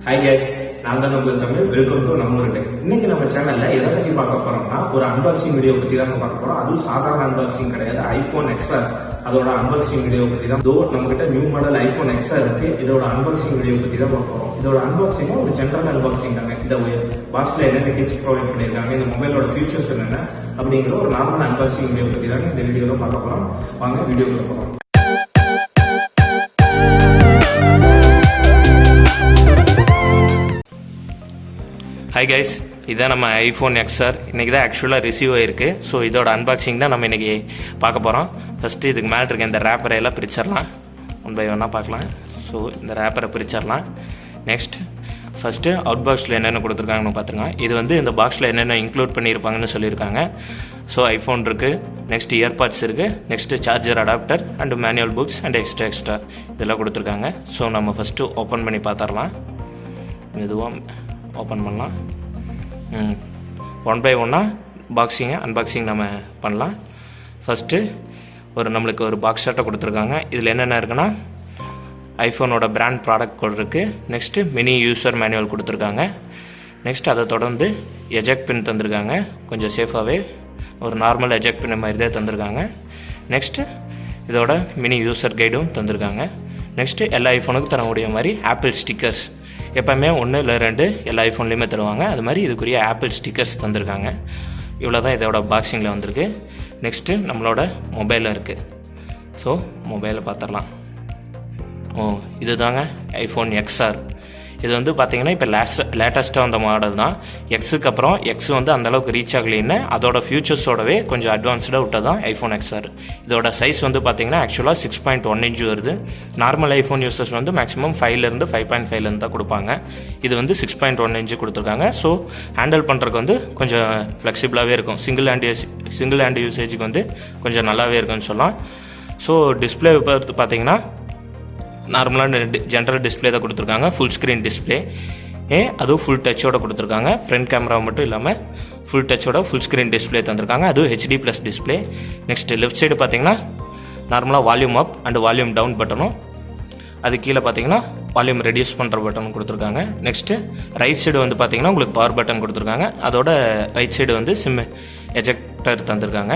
Hi guys, நான் தான் உங்கள் தமிழ். வெல்கம் டு நம்ம ஊரு டெக். இன்னைக்கு நம்ம சேனல்ல எதை பத்தி பார்க்க போறோம்னா ஒரு அன்பாக்சிங் வீடியோ பத்தி தான் பார்க்க போறோம். அதுவும் சாதாரண அன்பாக்சிங் கிடையாது. iPhone XR அதோட அன்பாக்சிங் வீடியோ பத்தி தான். நம்ம கிட்ட நியூ மாடல் iPhone XR இருக்கு. இதோட அன்பாக்சிங் வீடியோ பத்தி தான் பார்க்க போறோம். இதோட அன்பாக்சிங் ஒரு ஜெனரல் அன்பாக்சிங் தாங்க. இந்த பாக்ஸ்ல என்னென்ன கிட்ஸ் ப்ரொவைட் பண்ணிருக்காங்க, இந்த மொபைலோட ஃபீச்சர்ஸ் என்னென்ன அப்படிங்கிற ஒரு நார்மல் அன்பாக்சிங் வீடியோ பத்தி தாங்க இந்த வீடியோல பார்க்க போறோம். வாங்க வீடியோக்குள்ள போகலாம். ஹாய் கைஸ், இதுதான் நம்ம iPhone XR. இன்றைக்கி தான் ஆக்சுவலாக ரிசீவ் ஆகிருக்கு. ஸோ இதோட அன்பாக்சிங் தான் நம்ம இன்றைக்கி பார்க்க போகிறோம். ஃபஸ்ட்டு இதுக்கு மேலே இருக்க இந்த ரேப்பரை எல்லாம் பிரிச்சிடலாம். ஒன் பை ஒன்னாக பார்க்கலாம். ஸோ இந்த ரேப்பரை பிரிச்சிடலாம். நெக்ஸ்ட் ஃபஸ்ட்டு அவுட் பாக்ஸில் என்னென்ன கொடுத்துருக்காங்கன்னு பார்த்துருங்க. இது வந்து இந்த பாக்ஸில் என்னென்ன இன்க்ளூட் பண்ணியிருப்பாங்கன்னு சொல்லியிருக்காங்க. ஸோ ஐஃபோன் இருக்குது, நெக்ஸ்ட் இயர்பாட்ஸ் இருக்குது, next charger adapter and manual books and extra இதெல்லாம் கொடுத்துருக்காங்க. ஸோ நம்ம ஃபஸ்ட்டு ஓப்பன் பண்ணி பார்த்துடலாம். மெதுவாக ஓப்பன் பண்ணலாம். ஒன் பை ஒன்னாக அன்பாக்சிங் நம்ம பண்ணலாம். ஃபஸ்ட்டு நம்மளுக்கு ஒரு பாக்ஸ் ஷாட்டை கொடுத்துருக்காங்க. இதில் என்னென்ன இருக்குன்னா ஐஃபோனோட பிராண்ட் ப்ராடக்ட் கோட் இருக்குது. நெக்ஸ்ட்டு மினி யூசர் மேனுவல் கொடுத்துருக்காங்க. நெக்ஸ்ட் அதை தொடர்ந்து எஜெக்ட் பின் தந்திருக்காங்க. கொஞ்சம் சேஃபாகவே ஒரு நார்மல் எஜெக்ட் பின் மாதிரி தான் தந்திருக்காங்க. நெக்ஸ்ட்டு இதோட மினி யூசர் கைடும் தந்திருக்காங்க. நெக்ஸ்ட்டு எல்லா ஐஃபோனுக்கும் தரக்கூடிய மாதிரி ஆப்பிள் ஸ்டிக்கர்ஸ் எப்போவுமே 1 இல்லை 2 எல்லா ஐஃபோன்லேயுமே தருவாங்க. அது மாதிரி இதுக்குரிய ஆப்பிள் ஸ்டிக்கர்ஸ் தந்திருக்காங்க. இவ்வளோ தான் இதோட பாக்ஸிங்கில் வந்திருக்கு. நெக்ஸ்ட்டு நம்மளோட மொபைலில் இருக்குது. ஸோ மொபைலை பார்த்துடலாம். இது தாங்க iPhone XR. இது வந்து பார்த்திங்கன்னா இப்போ லேட்டஸ்ட்டாக வந்த மாடல் தான். எக்ஸுக்கு அப்புறம் எக்ஸ் வந்து அந்தளவுக்கு ரீச் ஆகலைன்னு அதோட ஃபியூச்சர்ஸோடவே கொஞ்சம் அட்வான்ஸ்டாக விட்டது தான் iPhone XR. இதோட சைஸ் வந்து பார்த்திங்கன்னா ஆக்சுவலாக 6.1 inch வருது. நார்மல் ஐஃபோன் யூசர்ஸ் வந்து மேக்ஸிமம் 5லேருந்து 5.5 தான் கொடுப்பாங்க. இது வந்து 6.1 inch கொடுத்துருக்காங்க. ஸோ ஹேண்டில் பண்ணுறதுக்கு வந்து கொஞ்சம் ஃப்ளெக்சிபிளாகவே இருக்கும். சிங்கிள் ஹேண்ட் யூசேஜுக்கு வந்து கொஞ்சம் நல்லாவே இருக்குன்னு சொல்லலாம். ஸோ டிஸ்பிளே பார்த்து பார்த்திங்கன்னா நார்மலான ஜென்ரல் டிஸ்பிளே தான் கொடுத்துருக்காங்க. ஃபுல் ஸ்க்ரீன் டிஸ்பிளே, அதுவும் ஃபுல் டச்சோட கொடுத்துருக்காங்க. ஃப்ரண்ட் கேமரா மட்டும் இல்லாமல் ஃபுல் டச்சோட ஃபுல் ஸ்க்ரீன் டிஸ்பிளே தந்திருக்காங்க. அதுவும் HD+ display. Next left side பார்த்தீங்கன்னா நார்மலாக volume up and volume down பட்டனும், அது கீழே பார்த்தீங்கன்னா வால்யூம் ரெடியூஸ் பண்ணுற பட்டன் கொடுத்துருக்காங்க. நெக்ஸ்ட்டு ரைட் சைடு வந்து பார்த்தீங்கன்னா உங்களுக்கு பவர் பட்டன் கொடுத்துருக்காங்க. அதோட ரைட் சைடு வந்து சிம் எஜெக்டர் தந்திருக்காங்க.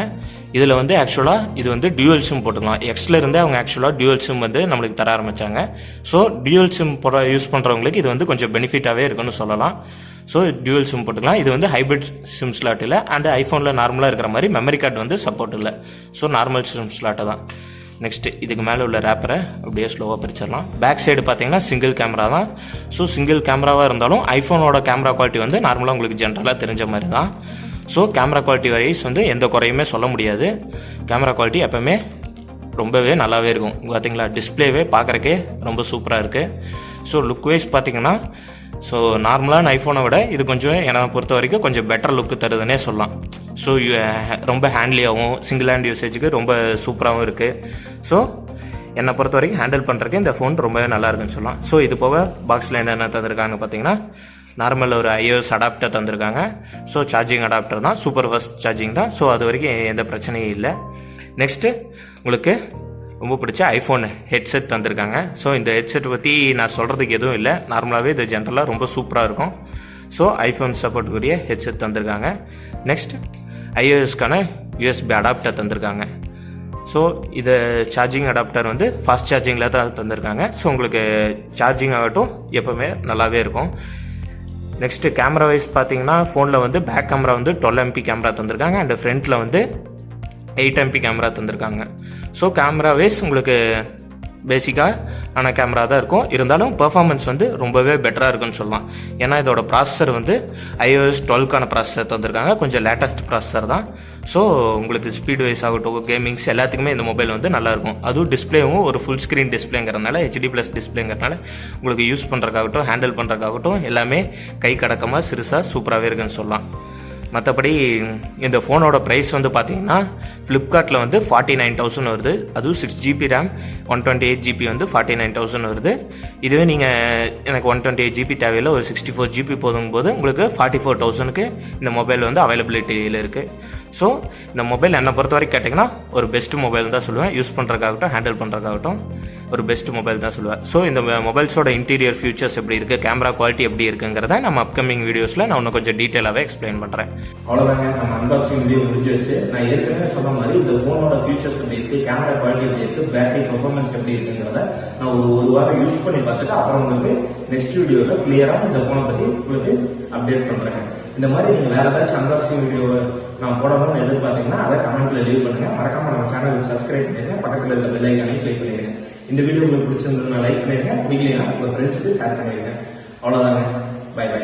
இதில் வந்து ஆக்சுவலாக இது வந்து டியூவல் சிம் போட்டுக்கலாம். எக்ஸ்லேருந்து அவங்க ஆக்சுவலாக டியூவல் சிம் வந்து நம்மளுக்கு தர ஆரம்பித்தாங்க. ஸோ டியூவல் சிம் யூஸ் பண்ணுறவங்களுக்கு இது வந்து கொஞ்சம் பெனிஃபிட்டாகவே இருக்குன்னு சொல்லலாம். ஸோ டியூவல் சிம் போட்டுக்கலாம். இது வந்து ஹைப்ரிட் சிம் ஸ்லாட் இல்லை. அண்ட் ஐஃபோனில் நார்மலாக இருக்கிற மாதிரி மெமரி கார்டு வந்து சப்போர்ட் இல்லை. ஸோ நார்மல் சிம் ஸ்லாட்டை தான். நெக்ஸ்ட்டு இதுக்கு மேலே உள்ள ரேப்பரை அப்படியே ஸ்லோவாக பிரிச்சிடலாம். பேக் சைடு பார்த்தீங்கன்னா சிங்கிள் கேமரா தான். ஸோ சிங்கிள் கேமராவாக இருந்தாலும் ஐஃபோனோட கேமரா குவாலிட்டி வந்து நார்மலாக உங்களுக்கு ஜென்ரலாக தெரிஞ்ச மாதிரி தான். ஸோ கேமரா குவாலிட்டி வைஸ் வந்து எந்த குறையுமே சொல்ல முடியாது. கேமரா குவாலிட்டி எப்போவுமே ரொம்பவே நல்லாவே இருக்கும். பார்த்தீங்களா, டிஸ்பிளேவே பார்க்குறக்கே ரொம்ப சூப்பராக இருக்குது. ஸோ லுக் வைஸ் பார்த்தீங்கன்னா ஸோ நார்மலான ஐஃபோனை விட இது கொஞ்சம் என்னை பொறுத்த வரைக்கும் கொஞ்சம் பெட்டர் லுக்கு தருதுன்னே சொல்லலாம். ஸோ ரொம்ப ஹேண்ட்லியாகவும் சிங்கிள் ஹேண்ட் யூசேஜுக்கு ரொம்ப சூப்பராகவும் இருக்குது. ஸோ என்னை பொறுத்த வரைக்கும் ஹேண்டில் பண்ணுறதுக்கு இந்த ஃபோன் ரொம்பவே நல்லா இருக்குன்னு சொல்லலாம். ஸோ இது போக பாக்ஸில் என்னென்ன தந்திருக்காங்க பார்த்தீங்கன்னா நார்மல் ஒரு iOS அடாப்டர் தந்திருக்காங்க. ஸோ சார்ஜிங் அடாப்டர் தான், சூப்பர் ஃபாஸ்ட் சார்ஜிங் தான். ஸோ அது வரைக்கும் எந்த பிரச்சனையும் இல்லை. நெக்ஸ்ட்டு உங்களுக்கு ரொம்ப பிடிச்ச ஐஃபோன் ஹெட்செட் தந்திருக்காங்க. ஸோ இந்த ஹெட்செட் பற்றி நான் சொல்கிறதுக்கு எதுவும் இல்லை. நார்மலாகவே இது ஜென்ரலாக ரொம்ப சூப்பராக இருக்கும். ஸோ ஐஃபோன் சப்போர்ட்டுக்குரிய ஹெட்செட் தந்திருக்காங்க. நெக்ஸ்ட் iOSக்கான USB அடாப்டர் தந்திருக்காங்க. ஸோ இது சார்ஜிங் அடாப்டர் வந்து ஃபாஸ்ட் சார்ஜிங்கில் தான் தந்திருக்காங்க. ஸோ உங்களுக்கு சார்ஜிங் ஆகட்டும் எப்போவுமே நல்லாவே இருக்கும். நெக்ஸ்ட்டு கேமரா வைஸ் பார்த்தீங்கன்னா ஃபோனில் வந்து பேக் கேமரா வந்து 12 MP கேமரா தந்திருக்காங்க. அண்ட் ஃப்ரண்ட்டில் வந்து 8 MP கேமரா தந்திருக்காங்க. ஸோ கேமரா வைஸ் உங்களுக்கு பேசிக்காக ஆன கேமரா தான் இருக்கும். இருந்தாலும் பெர்ஃபார்மன்ஸ் வந்து ரொம்பவே பெட்டராக இருக்குன்னு சொல்லலாம். ஏன்னா இதோட ப்ராசஸர் வந்து iOS 12க்கான ப்ராசஸர் தந்திருக்காங்க. கொஞ்சம் லேட்டஸ்ட் ப்ராசஸர் தான். ஸோ உங்களுக்கு ஸ்பீட் வைஸ் ஆகட்டும், கேமிங்ஸ் எல்லாத்துக்குமே இந்த மொபைல் வந்து நல்லாயிருக்கும். அதுவும் டிஸ்பிளேவும் ஒரு ஃபுல் ஸ்க்ரீன் டிஸ்பிளேங்கிறதுனால HD+ டிஸ்பிளேங்கிறதுனால உங்களுக்கு யூஸ் பண்ணுறதுக்காகட்டும் ஹேண்டில் பண்ணுறதுக்காகட்டும் எல்லாமே கை கடக்கமாக சிறுசாக சூப்பராகவே இருக்குன்னு சொல்லலாம். மற்றபடி இந்த ஃபோனோட ப்ரைஸ் வந்து பார்த்தீங்கன்னா ஃப்ளிப்கார்ட்டில் வந்து 49,000 வருது. அதுவும் 6GB ரேம் 128GB வந்து 49,000 வருது. இதுவே நீங்கள் எனக்கு 128GB தேவையில்லை, ஒரு 64GB போதுங்கும்போது உங்களுக்கு 44,000க்கு இந்த மொபைல் வந்து அவைலபிலிட்டியில் இருக்குது. ஸோ இந்த மொபைல் என்னை பொறுத்த வரைக்கும் கேட்டிங்கன்னா ஒரு பெஸ்ட் மொபைல் தான் சொல்லுவேன். யூஸ் பண்ணுறதுக்காகட்டும், ஹேண்டில் பண்ணுறதுக்காகட்டும் ஒரு பெஸ்ட் மொபைல் தான் சொல்லுவேன். ஸோ இந்த மொபைல்ஸோட இன்டீரியர் ஃபியூச்சர்ஸ் எப்படி இருக்குது, கேமரா குவாலிட்டி எப்படி இருக்குங்கிறத நம்ம அப்கமிங் வீடியோஸில் நான் இன்னும் கொஞ்சம் டீட்டெயிலாகவே எக்ஸ்பிளைன் பண்ணுறேன். அவ்வளோதாங்க, நம்ம அன்பாக்சிங் வீடியோ முடிஞ்சிருச்சு. நான் ஏற்கனவே சொன்ன மாதிரி இந்த ஃபோனோட ஃபியூச்சர்ஸ் எப்படி இருக்குது, கேமரா குவாலிட்டி எப்படி இருக்குது, பேட்டரி பெர்ஃபார்மன்ஸ் எப்படி இருக்குங்கிறத நான் ஒரு வாரம் யூஸ் பண்ணி பார்த்துட்டு அப்புறம் உங்களுக்கு நெக்ஸ்ட் வீடியோவில் கிளியராக இந்த ஃபோனை பற்றி உங்களுக்கு அப்டேட் பண்ணுறேங்க. இந்த மாதிரி நீங்கள் வேறு ஏதாச்சும் அன்பாக்சிங் வீடியோ நான் போடணும்னு எதிர்பார்த்தீங்கன்னா அதை கமெண்ட்டில் லீவ் பண்ணுங்கள். மறக்காம நம்ம சேனலுக்கு சப்ஸ்கிரைப் பண்ணிடுங்க, பக்கத்தில் இருக்க பெல் ஐக்கானையும் கிளிக் பண்ணிடுங்க. இந்த வீடியோ உங்களுக்கு பிடிச்சிருந்ததுன்னா லைக் பண்ணிடுங்க, பிடிக்கலைன்னா உங்கள் ஃப்ரெண்ட்ஸுக்கு ஷேர் பண்ணிடுங்க. அவ்வளோதாங்க, பை பை.